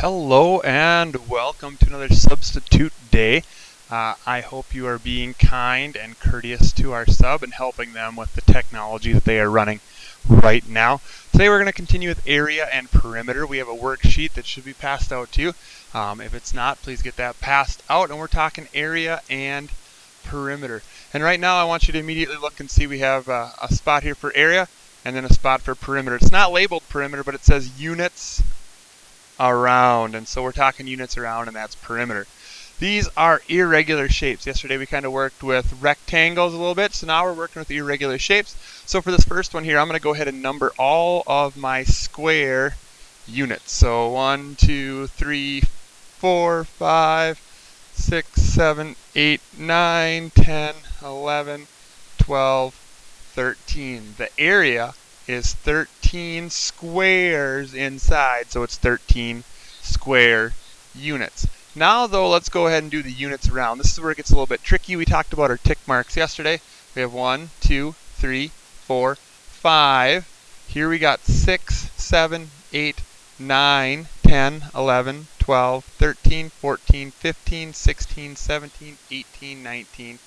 Hello and welcome to another substitute day. I hope you are being kind and courteous to our sub and helping them with the technology that they are running right now. Today we're going to continue with area and perimeter. We have a worksheet that should be passed out to you. If it's not, please get that passed out. And we're talking area and perimeter. And right now I want you to immediately look and see we have a spot here for area and then a spot for perimeter. It's not labeled perimeter, but it says units around, and so we're talking units around, and that's perimeter. These are irregular shapes. Yesterday we kind of worked with rectangles a little bit, so now we're working with irregular shapes. So for this first one here, I'm going to go ahead and number all of my square units. So 1, 2, 3, 4, 5, 6, 7, 8, 9, 10, 11, 12, 13. The area is 13 squares inside, so it's 13 square units. Now though, let's go ahead and do the units around. This is where it gets a little bit tricky. We talked about our tick marks yesterday. We have 1, 2, 3, 4, 5. Here we got 6, 7, 8, 9, 10, 11, 12, 13, 14, 15, 16, 17, 18, 19,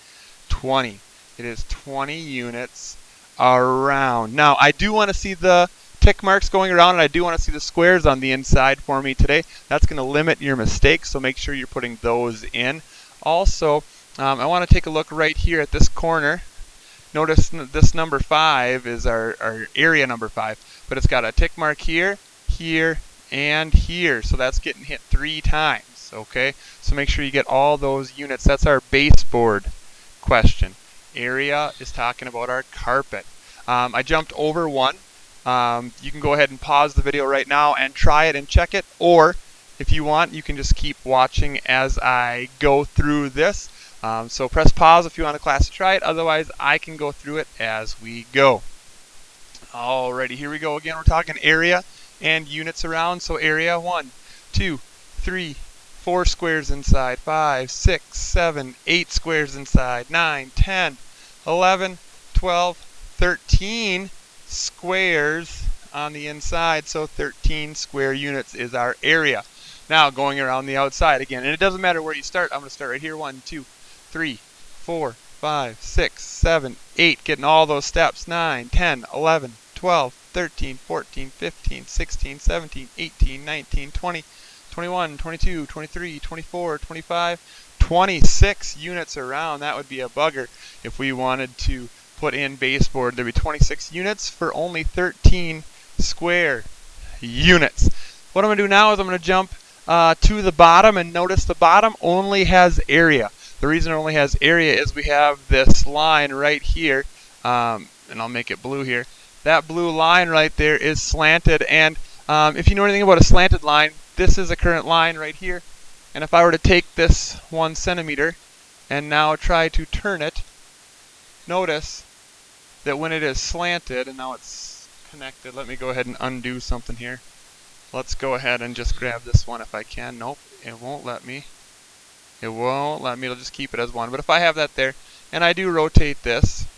20. It is 20 units around. Now I do want to see the tick marks going around, and I do want to see the squares on the inside for me today. That's going to limit your mistakes, so make sure you're putting those in. Also, I want to take a look right here at this corner. Notice this number 5 is our area number 5, but it's got a tick mark here, here, and here, so that's getting hit 3 times. Okay, so make sure you get all those units. That's our baseboard question. Area is talking about our carpet. I jumped over one. You can go ahead and pause the video right now and try it and check it, or if you want, you can just keep watching as I go through this. So press pause if you want a class to try it, otherwise I can go through it as we go. Alrighty, here we go again. We're talking area and units around. So area 1, 2, 3, 4 squares inside, 5, 6, 7, 8 squares inside, 9, 10, 11, 12, 13 squares on the inside, so 13 square units is our area. Now going around the outside again, and it doesn't matter where you start. I'm going to start right here. 1, 2, 3, 4, 5, 6, 7, 8, getting all those steps. 9, 10, 11, 12, 13, 14, 15, 16, 17, 18, 19, 20, 21, 22, 23, 24, 25, 26 units around. That would be a bugger if we wanted to put in baseboard. There'd be 26 units for only 13 square units. What I'm going to do now is I'm going to jump to the bottom, and notice the bottom only has area. The reason it only has area is we have this line right here, and I'll make it blue here. That blue line right there is slanted, and if you know anything about a slanted line, this is a current line right here, and if I were to take this 1 centimeter and now try to turn it, notice that when it is slanted, and now it's connected, let me go ahead and undo something here. Let's go ahead and just grab this one if I can. Nope, it won't let me. It won't let me. It'll just keep it as 1. But if I have that there, and I do rotate this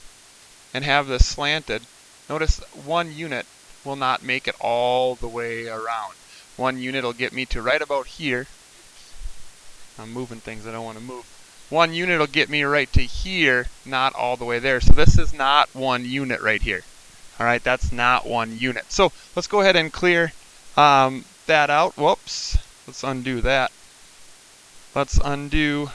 and have this slanted, notice 1 unit will not make it all the way around. 1 unit will get me to right about here. I'm moving things I don't want to move. 1 unit will get me right to here, not all the way there. So this is not 1 unit right here. Alright, that's not 1 unit. So let's go ahead and clear that out. Whoops. Let's undo that. Let's undo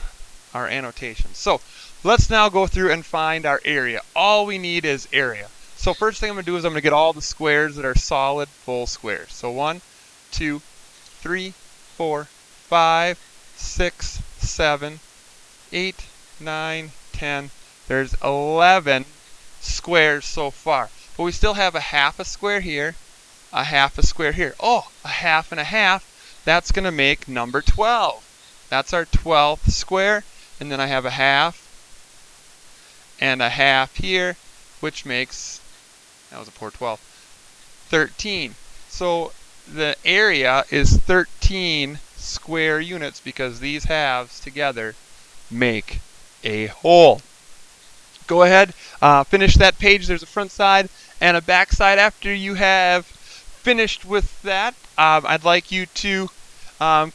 our annotation. So let's now go through and find our area. All we need is area. So first thing I'm going to do is I'm going to get all the squares that are solid full squares. So 1, 2, 3, 4, 5, 6, 7, 8, 9, 10. There's 11 squares so far. But we still have a half a square here, a half a square here. Oh, a half and a half. That's going to make number 12. That's our 12th square. And then I have a half and a half here, which makes, that was a poor 12, 13. So the area is 13 square units because these halves together make a whole. Go ahead, finish that page. There's a front side and a back side. After you have finished with that, I'd like you to um,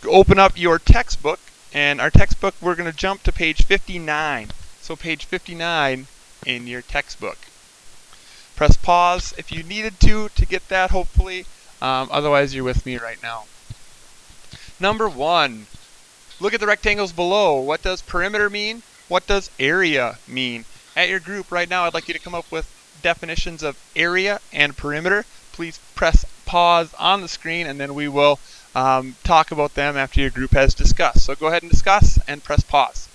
open up your textbook, and our textbook, we're going to jump to page 59. So page 59 in your textbook. Press pause if you needed to get that, hopefully. Otherwise, you're with me right now. Number 1, look at the rectangles below. What does perimeter mean? What does area mean? At your group right now, I'd like you to come up with definitions of area and perimeter. Please press pause on the screen, and then we will talk about them after your group has discussed. So go ahead and discuss and press pause.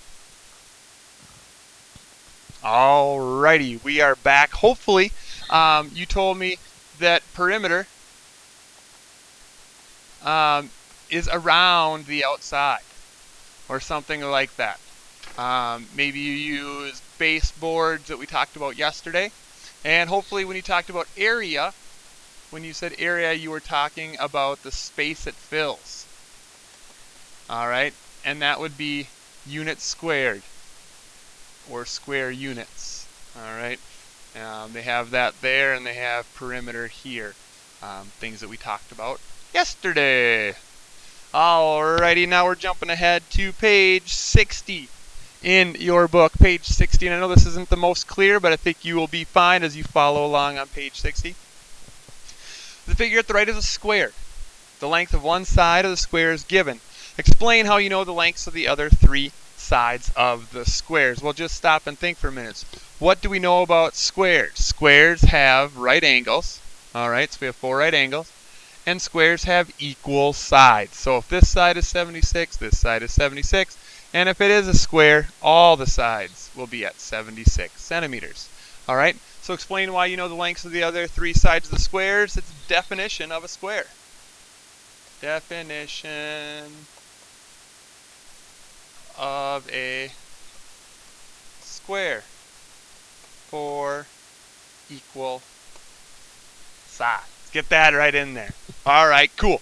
Alrighty, we are back. Hopefully, you told me that perimeter is around the outside or something like that. Maybe you use baseboards that we talked about yesterday. And hopefully when you talked about area, when you said area, you were talking about the space it fills. Alright, and that would be units squared, or square units. Alright, they have that there, and they have perimeter here. Things that we talked about yesterday. Alrighty, now we're jumping ahead to page 60 in your book. Page 60, and I know this isn't the most clear, but I think you will be fine as you follow along on page 60. The figure at the right is a square. The length of one side of the square is given. Explain how you know the lengths of the other 3 sides of the squares. Well, just stop and think for a minute. What do we know about squares? Squares have right angles. Alright, so we have 4 right angles. And squares have equal sides. So if this side is 76, this side is 76. And if it is a square, all the sides will be at 76 centimeters. Alright, so explain why you know the lengths of the other 3 sides of the squares. It's a definition of a square. Definition of a square. 4 equal sides. Get that right in there. Alright, cool.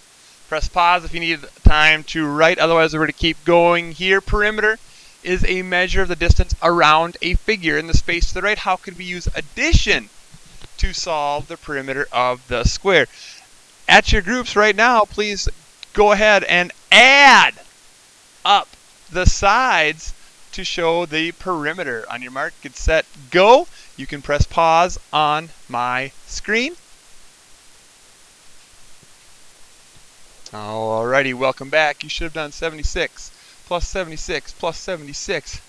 Press pause if you need time to write. Otherwise, we're going to keep going here. Perimeter is a measure of the distance around a figure in the space to the right. How could we use addition to solve the perimeter of the square? At your groups right now, please go ahead and add up the sides to show the perimeter. On your mark, get set, go. You can press pause on my screen. Alrighty, welcome back. You should have done 76 plus 76 plus 76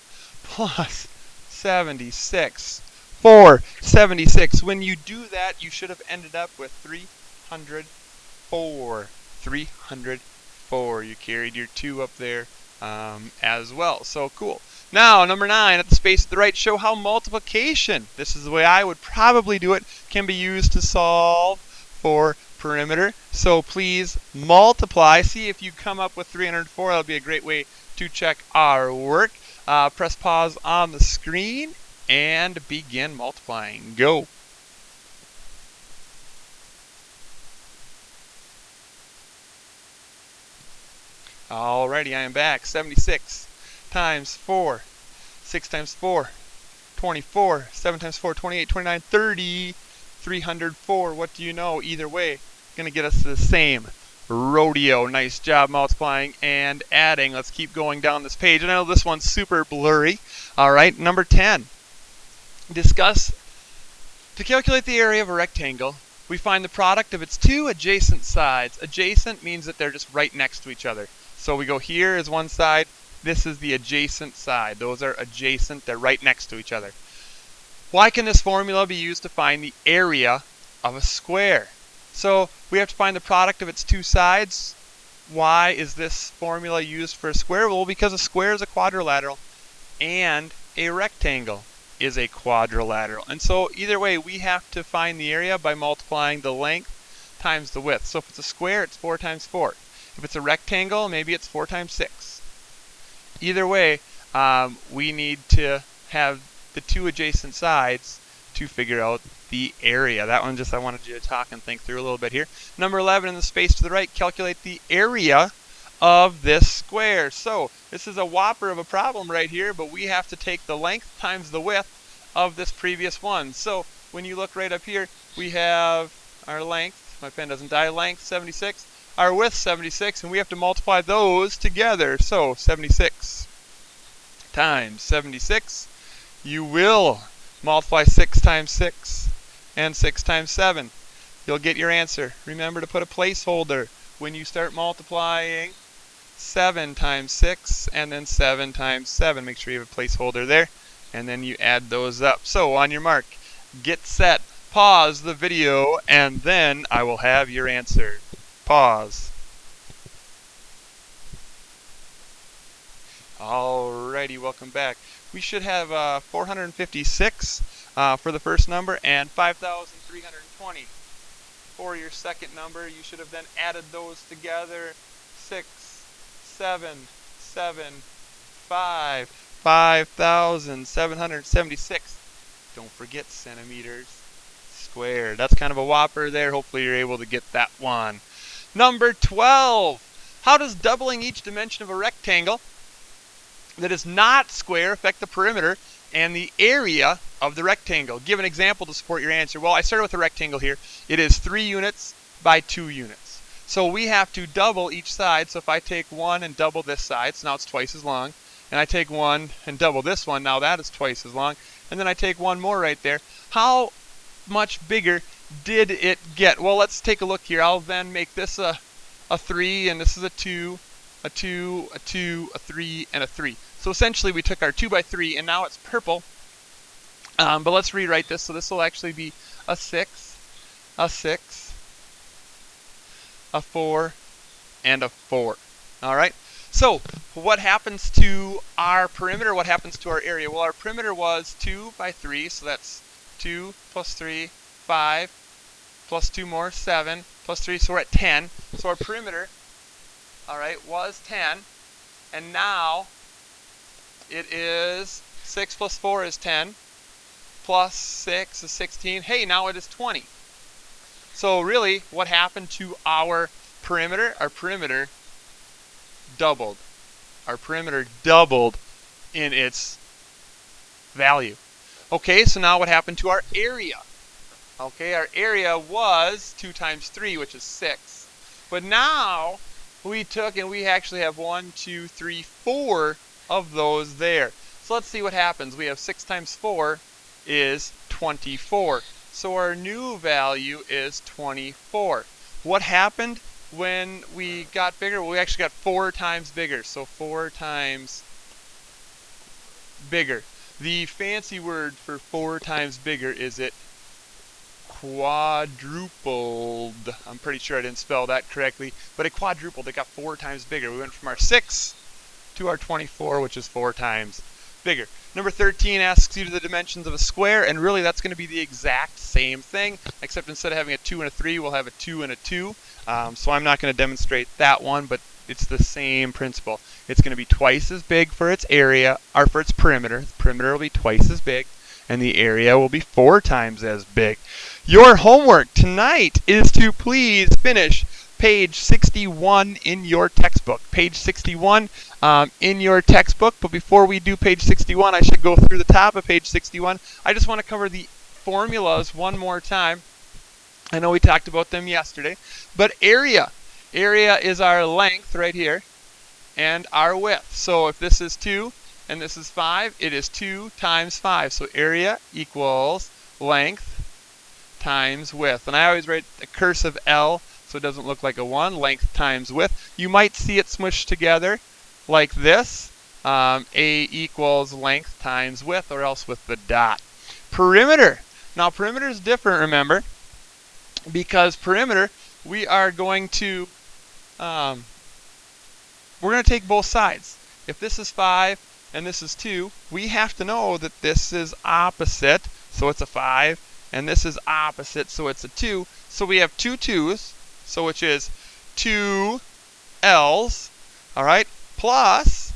plus 76 for 76. When you do that, you should have ended up with 304. 304. You carried your 2 up there as well. So cool. Now, number 9, at the space to the right, show how multiplication, this is the way I would probably do it, can be used to solve for perimeter. So please multiply. See if you come up with 304. That'll be a great way to check our work. Press pause on the screen and begin multiplying. Go. Alrighty, I am back. 76 times 4, 6 times 4, 24, 7 times 4, 28, 29, 30, 304. What do you know? Either way, going to get us to the same rodeo. Nice job multiplying and adding. Let's keep going down this page. And I know this one's super blurry. Alright, number 10. Discuss. To calculate the area of a rectangle, we find the product of its 2 adjacent sides. Adjacent means that they're just right next to each other. So we go here is one side. This is the adjacent side. Those are adjacent. They're right next to each other. Why can this formula be used to find the area of a square? So we have to find the product of its 2 sides. Why is this formula used for a square? Well, because a square is a quadrilateral and a rectangle is a quadrilateral. And so either way, we have to find the area by multiplying the length times the width. So if it's a square, it's 4 times 4. If it's a rectangle, maybe it's 4 times 6. Either way, we need to have the 2 adjacent sides to figure out the area. That one just I wanted you to talk and think through a little bit here. Number 11, in the space to the right, calculate the area of this square. So this is a whopper of a problem right here, but we have to take the length times the width of this previous one. So when you look right up here, we have our length. My pen doesn't die. Length 76. our width 76, and we have to multiply those together. So 76 times 76, you will multiply 6 times 6 and 6 times 7. You'll get your answer. Remember to put a placeholder when you start multiplying 7 times 6 and then 7 times 7. Make sure you have a placeholder there, and then you add those up. So on your mark, get set, pause the video, and then I will have your answer. Pause. Alrighty, welcome back. We should have 456 for the first number and 5,320 for your second number. You should have then added those together. 6, 7, 7, 5, 5,776. Don't forget centimeters squared. That's kind of a whopper there. Hopefully you're able to get that one. Number 12. How does doubling each dimension of a rectangle that is not square affect the perimeter and the area of the rectangle? Give an example to support your answer. Well, I started with a rectangle here. It is 3 units by 2 units. So we have to double each side. So if I take 1 and double this side, so now it's twice as long. And I take 1 and double this one, now that is twice as long. And then I take 1 more right there. How much bigger did it get? Well, let's take a look here. I'll then make this a 3, and this is a 2, a 2, a 2, a 3, and a 3. So essentially we took our 2 by 3, and now it's purple. But let's rewrite this. So this will actually be a 6, a 6, a 4, and a 4. All right. So what happens to our perimeter? What happens to our area? Well, our perimeter was 2 by 3, so that's 2 plus 3, 5, plus 2 more, 7, plus 3, so we're at 10. So our perimeter, all right, was 10, and now it is 6 plus 4 is 10, plus 6 is 16. Hey, now it is 20. So really, what happened to our perimeter? Our perimeter doubled. Our perimeter doubled in its value. Okay, so now what happened to our area? Okay, our area was 2 times 3, which is 6. But now we took and we actually have 1, 2, 3, 4 of those there. So let's see what happens. We have 6 times 4 is 24. So our new value is 24. What happened when we got bigger? Well, we actually got 4 times bigger. So 4 times bigger. The fancy word for 4 times bigger is it quadrupled. I'm pretty sure I didn't spell that correctly, but it quadrupled. It got 4 times bigger. We went from our 6 to our 24, which is 4 times bigger. Number 13 asks you the dimensions of a square, and really that's going to be the exact same thing, except instead of having a 2 and a 3, we'll have a 2 and a 2. So I'm not going to demonstrate that one, but it's the same principle. It's going to be twice as big for its area, or for its perimeter. The perimeter will be twice as big, and the area will be 4 times as big. Your homework tonight is to please finish page 61 in your textbook. Page 61 in your textbook. But before we do page 61, I should go through the top of page 61. I just want to cover the formulas one more time. I know we talked about them yesterday. But area. Area is our length right here and our width. So if this is 2 and this is 5, it is 2 times 5. So area equals length times width. And I always write a cursive L so it doesn't look like a 1. Length times width. You might see it smushed together like this. A equals length times width, or else with the dot. Perimeter. Now perimeter is different, remember, because perimeter we are going to take both sides. If this is 5 and this is 2, we have to know that this is opposite, so it's a 5, and this is opposite, so it's a 2. So we have 2 2's, so which is 2 L's, all right, plus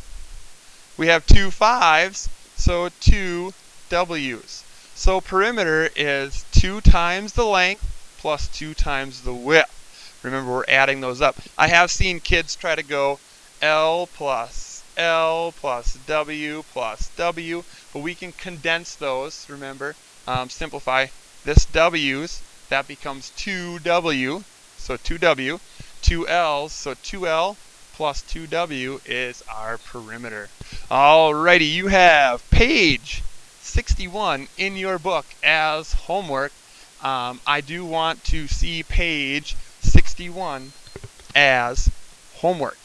we have 2 5's, so 2 W's. So perimeter is 2 times the length plus 2 times the width. Remember, we're adding those up. I have seen kids try to go L plus W plus W, but we can condense those, remember, simplify. This W's, that becomes 2W, so 2W. two L's, so 2L plus 2W is our perimeter. Alrighty, you have page 61 in your book as homework. I do want to see page 61 as homework.